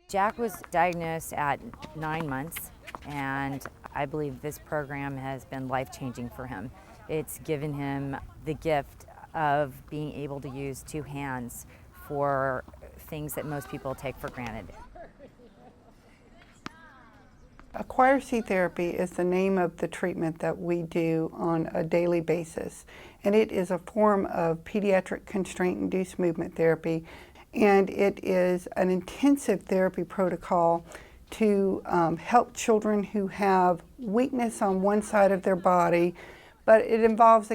Jack was diagnosed at 9 months, and I believe this program has been life-changing for him. It's given him the gift of being able to use two hands for things that most people take for granted. Acquired seat therapy is the name of the treatment that we do on a daily basis, and it is a form of pediatric constraint-induced movement therapy, and it is an intensive therapy protocol to help children who have weakness on one side of their body, but it involves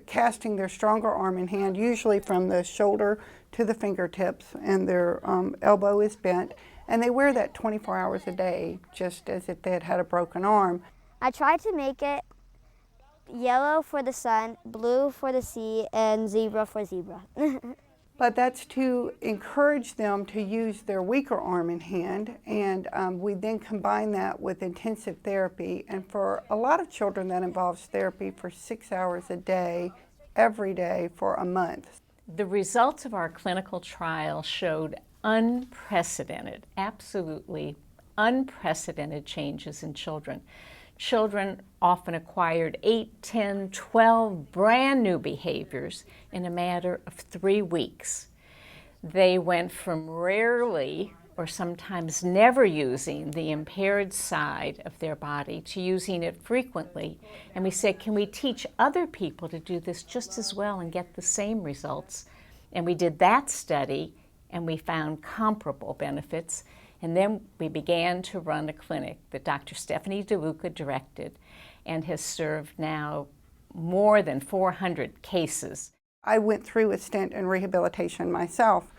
casting their stronger arm and hand, usually from the shoulder to the fingertips, and their elbow is bent. And they wear that 24 hours a day, just as if they had had a broken arm. I tried to make it yellow for the sun, blue for the sea, and zebra for zebra. But that's to encourage them to use their weaker arm and hand, and we then combine that with intensive therapy. And for a lot of children, that involves therapy for 6 hours a day, every day for a month. The results of our clinical trial showed unprecedented, absolutely unprecedented changes in children. Children often acquired 8, 10, 12 brand new behaviors in a matter of 3 weeks. They went from rarely or sometimes never using the impaired side of their body to using it frequently. And we said, can we teach other people to do this just as well and get the same results? And we did that study, and we found comparable benefits. And then we began to run a clinic that Dr. Stephanie DeLuca directed and has served now more than 400 cases. I went through a stint in rehabilitation myself,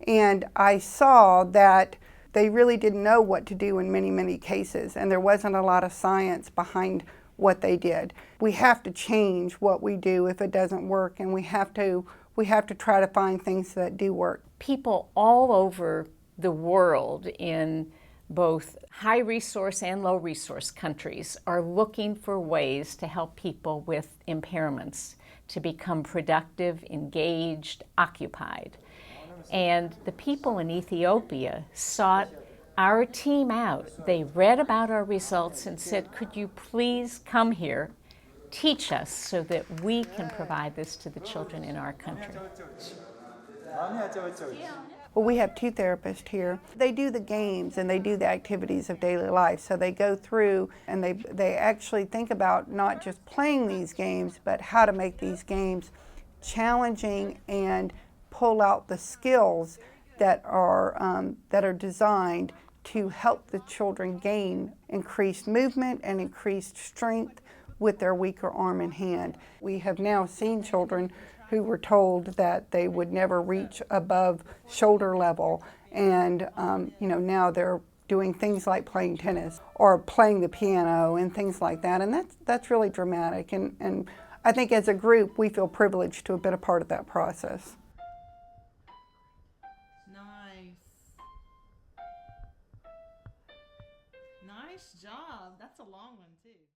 and I saw that they really didn't know what to do in many, many cases, and there wasn't a lot of science behind what they did. We have to change what we do if it doesn't work, and we have to try to find things that do work. People all over the world in both high resource and low resource countries are looking for ways to help people with impairments to become productive, engaged, occupied. And the people in Ethiopia sought our team out. They read about our results and said, could you please come here, teach us so that we can provide this to the children in our country. Well, we have 2 therapists here. They do the games and they do the activities of daily life. So they go through and they actually think about not just playing these games, but how to make these games challenging and pull out the skills that are designed to help the children gain increased movement and increased strength with their weaker arm and hand. We have now seen children who were told that they would never reach above shoulder level, and now they're doing things like playing tennis or playing the piano and things like that, and that's really dramatic. And I think as a group we feel privileged to have been a part of that process. Nice job. That's a long one.